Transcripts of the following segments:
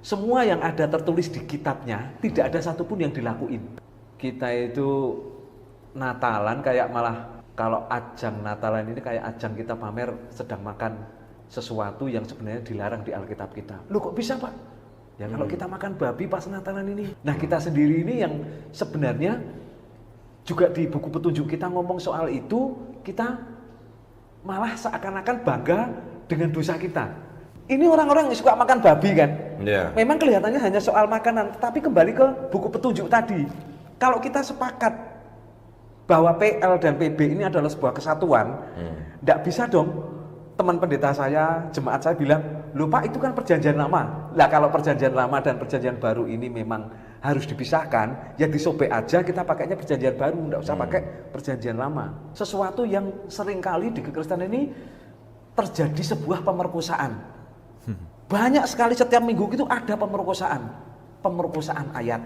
Semua yang ada tertulis di kitabnya, tidak ada satupun yang dilakuin. Kita itu Natalan kayak malah, kalau ajang Natalan ini kayak ajang kita pamer sedang makan sesuatu yang sebenarnya dilarang di Alkitab kita. Loh kok bisa Pak? Ya kalau kita makan babi pas Natalan ini. Nah kita sendiri ini yang sebenarnya juga di buku petunjuk kita ngomong soal itu, kita malah seakan-akan bangga dengan dosa kita. Ini orang-orang yang suka makan babi kan? Yeah. Memang kelihatannya hanya soal makanan, tapi kembali ke buku petunjuk tadi. Kalau kita sepakat bahwa PL dan PB ini adalah sebuah kesatuan, enggak bisa dong teman pendeta saya, jemaat saya bilang, "Loh Pak, itu kan perjanjian lama." Lah kalau perjanjian lama dan perjanjian baru ini memang harus dipisahkan, ya disobek aja, kita pakainya perjanjian baru, enggak usah pakai perjanjian lama. Sesuatu yang seringkali di kekristenan ini terjadi sebuah pemerkosaan. Banyak sekali setiap minggu itu ada pemerkosaan ayat.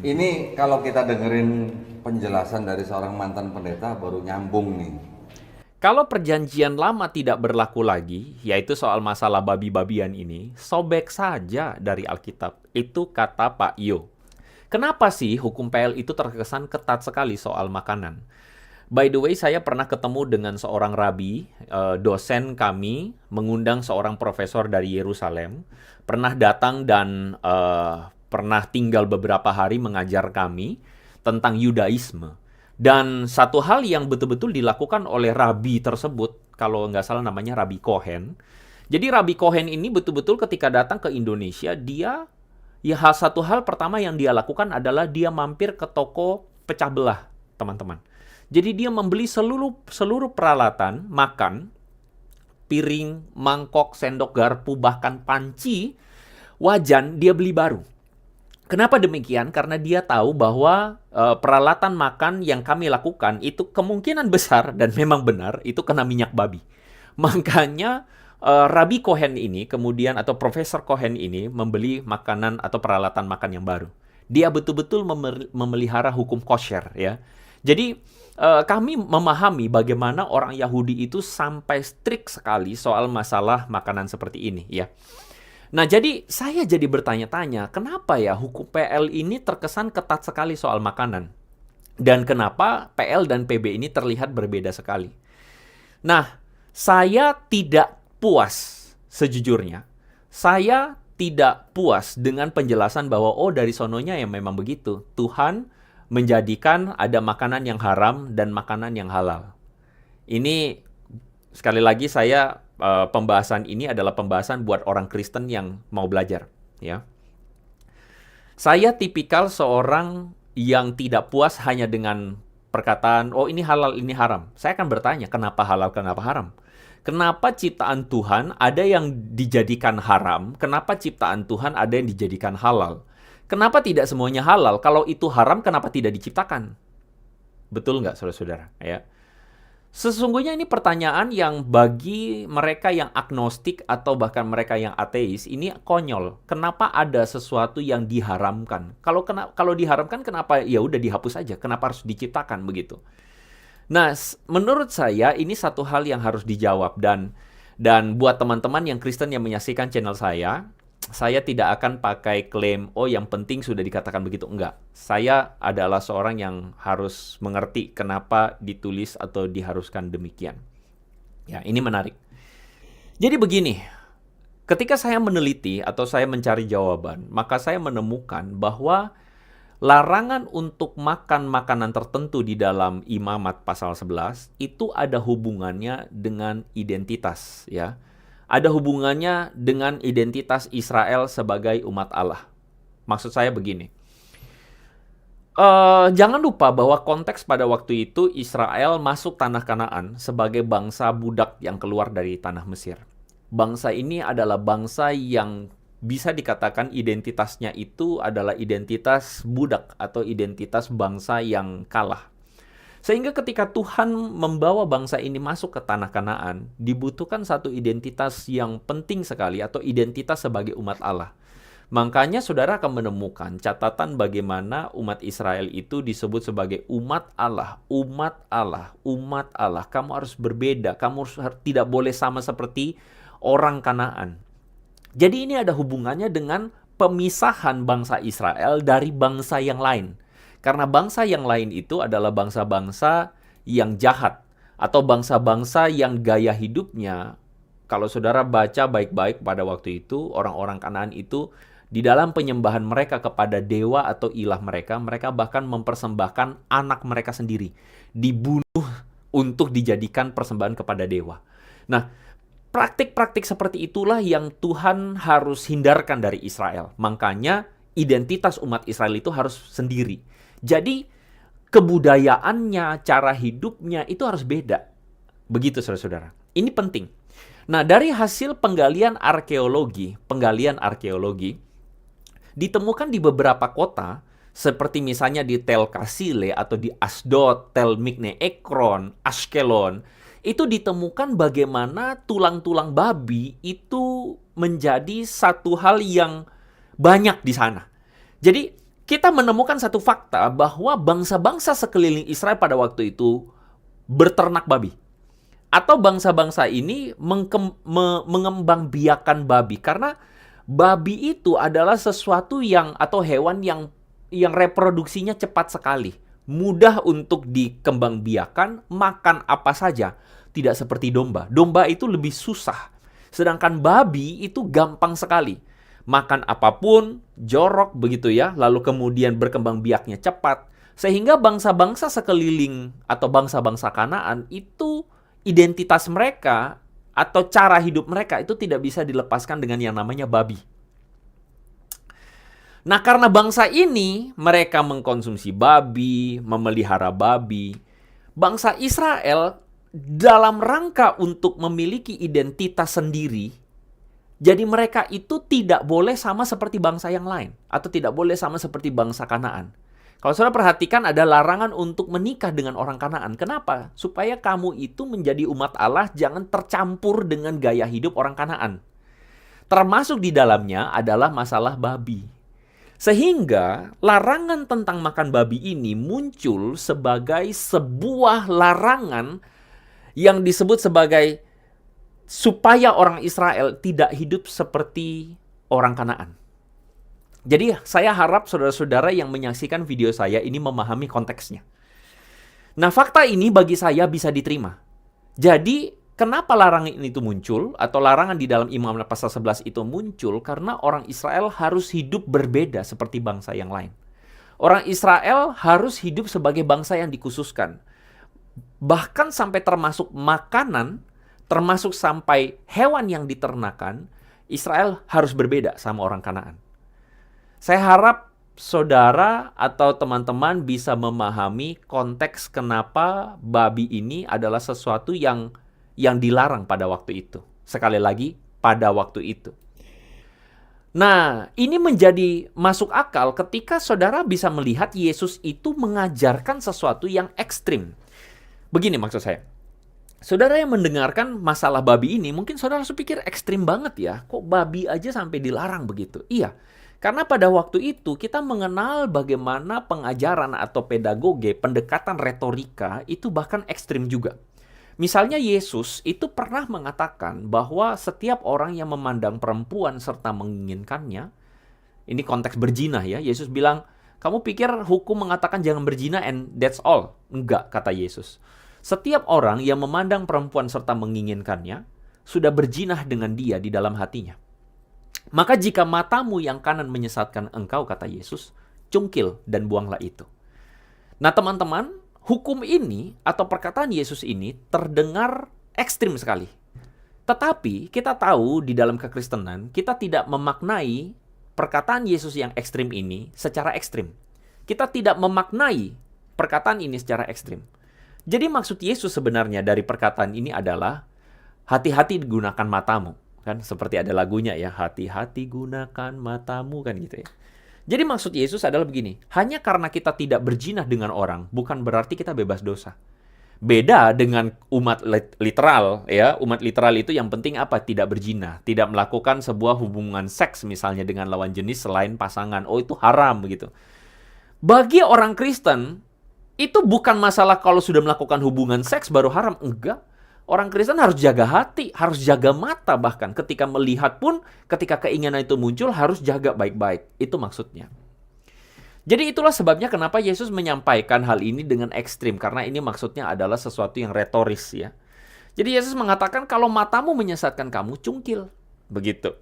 Ini kalau kita dengerin penjelasan dari seorang mantan pendeta baru nyambung nih. Kalau perjanjian lama tidak berlaku lagi, yaitu soal masalah babi-babian ini, sobek saja dari Alkitab. Itu kata Pak Yo. Kenapa sih hukum PL itu terkesan ketat sekali soal makanan? By the way, saya pernah ketemu dengan seorang rabi, dosen kami, mengundang seorang profesor dari Yerusalem, pernah datang dan pernah tinggal beberapa hari mengajar kami tentang Yudaisme. Dan satu hal yang betul-betul dilakukan oleh rabi tersebut, kalau nggak salah namanya Rabi Cohen. Jadi Rabi Cohen ini betul-betul ketika datang ke Indonesia, satu hal pertama yang dia lakukan adalah dia mampir ke toko pecah belah, teman-teman. Jadi dia membeli seluruh peralatan makan, piring, mangkok, sendok, garpu, bahkan panci, wajan, dia beli baru. Kenapa demikian? Karena dia tahu bahwa peralatan makan yang kami lakukan itu kemungkinan besar, dan memang benar, itu kena minyak babi. Makanya Rabi Cohen ini kemudian, atau Profesor Cohen ini, membeli makanan atau peralatan makan yang baru. Dia betul-betul memelihara hukum kosher, ya. Jadi kami memahami bagaimana orang Yahudi itu sampai strict sekali soal masalah makanan seperti ini, ya. Nah, jadi saya jadi bertanya-tanya, kenapa ya hukum PL ini terkesan ketat sekali soal makanan? Dan kenapa PL dan PB ini terlihat berbeda sekali? Nah, saya tidak puas sejujurnya. Saya tidak puas dengan penjelasan bahwa dari sononya yang memang begitu. Tuhan menjadikan ada makanan yang haram dan makanan yang halal. Ini sekali lagi pembahasan ini adalah pembahasan buat orang Kristen yang mau belajar, ya. Saya tipikal seorang yang tidak puas hanya dengan perkataan, ini halal, ini haram. Saya akan bertanya, kenapa halal, kenapa haram? Kenapa ciptaan Tuhan ada yang dijadikan haram? Kenapa ciptaan Tuhan ada yang dijadikan halal? Kenapa tidak semuanya halal? Kalau itu haram, kenapa tidak diciptakan? Betul nggak, saudara-saudara? Ya. Sesungguhnya ini pertanyaan yang bagi mereka yang agnostik atau bahkan mereka yang ateis, ini konyol. Kenapa ada sesuatu yang diharamkan? Kalau diharamkan, kenapa ya udah dihapus aja? Kenapa harus diciptakan begitu? Nah, menurut saya ini satu hal yang harus dijawab, dan buat teman-teman yang Kristen yang menyaksikan channel saya tidak akan pakai klaim, yang penting sudah dikatakan begitu. Enggak. Saya adalah seorang yang harus mengerti kenapa ditulis atau diharuskan demikian. Ya, ini menarik. Jadi begini, ketika saya meneliti atau saya mencari jawaban, maka saya menemukan bahwa larangan untuk makan makanan tertentu di dalam Imamat pasal 11 itu ada hubungannya dengan identitas, ya. Ada hubungannya dengan identitas Israel sebagai umat Allah. Maksud saya begini. Jangan lupa bahwa konteks pada waktu itu Israel masuk tanah Kanaan sebagai bangsa budak yang keluar dari tanah Mesir. Bangsa ini adalah bangsa yang bisa dikatakan identitasnya itu adalah identitas budak atau identitas bangsa yang kalah. Sehingga ketika Tuhan membawa bangsa ini masuk ke tanah Kanaan, dibutuhkan satu identitas yang penting sekali atau identitas sebagai umat Allah. Makanya saudara akan menemukan catatan bagaimana umat Israel itu disebut sebagai umat Allah, umat Allah, umat Allah. Kamu harus berbeda, kamu tidak boleh sama seperti orang Kanaan. Jadi ini ada hubungannya dengan pemisahan bangsa Israel dari bangsa yang lain. Karena bangsa yang lain itu adalah bangsa-bangsa yang jahat. Atau bangsa-bangsa yang gaya hidupnya, kalau saudara baca baik-baik pada waktu itu, orang-orang Kanaan itu, di dalam penyembahan mereka kepada dewa atau ilah mereka, mereka bahkan mempersembahkan anak mereka sendiri. Dibunuh untuk dijadikan persembahan kepada dewa. Nah, praktik-praktik seperti itulah yang Tuhan harus hindarkan dari Israel. Makanya identitas umat Israel itu harus sendiri. Jadi kebudayaannya, cara hidupnya itu harus beda. Begitu saudara-saudara. Ini penting. Nah, dari hasil penggalian arkeologi, ditemukan di beberapa kota, seperti misalnya di Tel Kasile atau di Asdod, Tel Mikne Ekron, Ashkelon, itu ditemukan bagaimana tulang-tulang babi itu menjadi satu hal yang banyak di sana. Jadi, kita menemukan satu fakta bahwa bangsa-bangsa sekeliling Israel pada waktu itu berternak babi. Atau bangsa-bangsa ini mengembangbiakan babi. Karena babi itu adalah sesuatu yang atau hewan yang reproduksinya cepat sekali. Mudah untuk dikembangbiakan, makan apa saja. Tidak seperti domba. Domba itu lebih susah. Sedangkan babi itu gampang sekali. Makan apapun, jorok begitu ya. Lalu kemudian berkembang biaknya cepat. Sehingga bangsa-bangsa sekeliling atau bangsa-bangsa Kanaan itu identitas mereka atau cara hidup mereka itu tidak bisa dilepaskan dengan yang namanya babi. Nah, karena bangsa ini mereka mengkonsumsi babi, memelihara babi, bangsa Israel dalam rangka untuk memiliki identitas sendiri, jadi mereka itu tidak boleh sama seperti bangsa yang lain atau tidak boleh sama seperti bangsa Kanaan. Kalau saudara perhatikan ada larangan untuk menikah dengan orang Kanaan. Kenapa? Supaya kamu itu menjadi umat Allah jangan tercampur dengan gaya hidup orang Kanaan. Termasuk di dalamnya adalah masalah babi. Sehingga larangan tentang makan babi ini muncul sebagai sebuah larangan yang disebut sebagai supaya orang Israel tidak hidup seperti orang Kanaan. Jadi saya harap saudara-saudara yang menyaksikan video saya ini memahami konteksnya. Nah, fakta ini bagi saya bisa diterima. Jadi, kenapa larangan ini itu muncul atau larangan di dalam Imamat pasal 11 itu muncul? Karena orang Israel harus hidup berbeda seperti bangsa yang lain. Orang Israel harus hidup sebagai bangsa yang dikhususkan. Bahkan sampai termasuk makanan, termasuk sampai hewan yang diternakan, Israel harus berbeda sama orang Kanaan. Saya harap saudara atau teman-teman bisa memahami konteks kenapa babi ini adalah sesuatu yang dilarang pada waktu itu. Sekali lagi, pada waktu itu. Nah, ini menjadi masuk akal ketika saudara bisa melihat Yesus itu mengajarkan sesuatu yang ekstrim. Begini maksud saya. Saudara yang mendengarkan masalah babi ini, mungkin saudara harus pikir ekstrim banget ya. Kok babi aja sampai dilarang begitu? Iya. Karena pada waktu itu kita mengenal bagaimana pengajaran atau pedagoge, pendekatan retorika itu bahkan ekstrim juga. Misalnya Yesus itu pernah mengatakan bahwa setiap orang yang memandang perempuan serta menginginkannya, ini konteks berzina ya, Yesus bilang, kamu pikir hukum mengatakan jangan berzina and that's all? Enggak, kata Yesus. Setiap orang yang memandang perempuan serta menginginkannya, sudah berzina dengan dia di dalam hatinya. Maka jika matamu yang kanan menyesatkan engkau, kata Yesus, cungkil dan buanglah itu. Nah teman-teman, hukum ini atau perkataan Yesus ini terdengar ekstrim sekali. Tetapi kita tahu di dalam kekristenan, kita tidak memaknai perkataan Yesus yang ekstrim ini secara ekstrim. Kita tidak memaknai perkataan ini secara ekstrim. Jadi maksud Yesus sebenarnya dari perkataan ini adalah hati-hati digunakan matamu. Kan seperti ada lagunya ya, hati-hati gunakan matamu kan gitu ya. Jadi maksud Yesus adalah begini, hanya karena kita tidak berzina dengan orang, bukan berarti kita bebas dosa. Beda dengan umat literal ya, umat literal itu yang penting apa? Tidak berzina, tidak melakukan sebuah hubungan seks misalnya dengan lawan jenis selain pasangan. Oh itu haram begitu. Bagi orang Kristen, itu bukan masalah kalau sudah melakukan hubungan seks baru haram, enggak. Orang Kristen harus jaga hati, harus jaga mata bahkan. Ketika melihat pun, ketika keinginan itu muncul, harus jaga baik-baik. Itu maksudnya. Jadi itulah sebabnya kenapa Yesus menyampaikan hal ini dengan ekstrim. Karena ini maksudnya adalah sesuatu yang retoris ya. Jadi Yesus mengatakan kalau matamu menyesatkan kamu, cungkil. Begitu.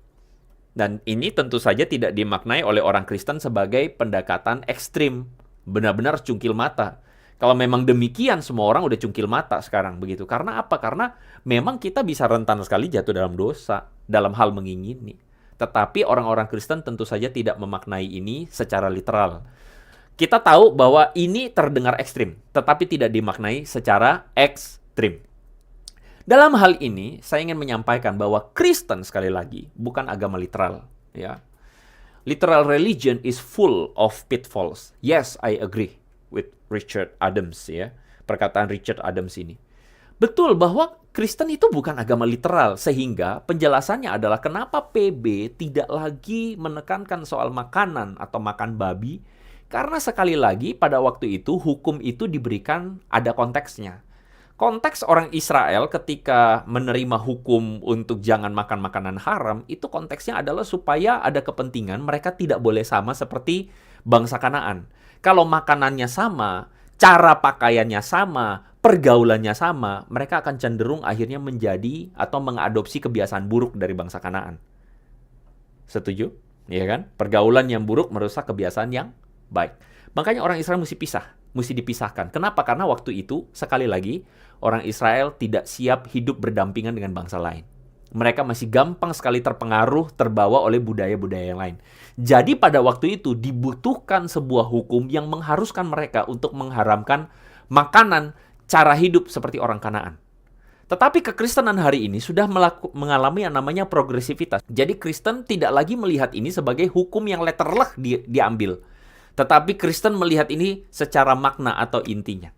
Dan ini tentu saja tidak dimaknai oleh orang Kristen sebagai pendekatan ekstrim. Benar-benar cungkil mata. Kalau memang demikian, semua orang udah cungkil mata sekarang begitu. Karena apa? Karena memang kita bisa rentan sekali jatuh dalam dosa, dalam hal mengingini. Tetapi orang-orang Kristen tentu saja tidak memaknai ini secara literal. Kita tahu bahwa ini terdengar ekstrim, tetapi tidak dimaknai secara ekstrim. Dalam hal ini, saya ingin menyampaikan bahwa Kristen sekali lagi bukan agama literal. Ya. Literal religion is full of pitfalls. Yes, I agree with Richard Adams ya. Perkataan Richard Adams ini. Betul bahwa Kristen itu bukan agama literal, sehingga penjelasannya adalah kenapa PB tidak lagi menekankan soal makanan atau makan babi, karena sekali lagi pada waktu itu hukum itu diberikan ada konteksnya. Konteks orang Israel ketika menerima hukum untuk jangan makan makanan haram, itu konteksnya adalah supaya ada kepentingan mereka tidak boleh sama seperti bangsa Kanaan. Kalau makanannya sama, cara pakaiannya sama, pergaulannya sama, mereka akan cenderung akhirnya menjadi atau mengadopsi kebiasaan buruk dari bangsa Kanaan. Setuju? Iya kan? Pergaulan yang buruk merusak kebiasaan yang baik. Makanya orang Israel mesti dipisahkan. Kenapa? Karena waktu itu, sekali lagi, orang Israel tidak siap hidup berdampingan dengan bangsa lain. Mereka masih gampang sekali terpengaruh, terbawa oleh budaya-budaya yang lain. Jadi pada waktu itu dibutuhkan sebuah hukum yang mengharuskan mereka untuk mengharamkan makanan, cara hidup seperti orang Kanaan. Tetapi kekristenan hari ini sudah mengalami yang namanya progresivitas. Jadi Kristen tidak lagi melihat ini sebagai hukum yang letterleh diambil. Tetapi Kristen melihat ini secara makna atau intinya.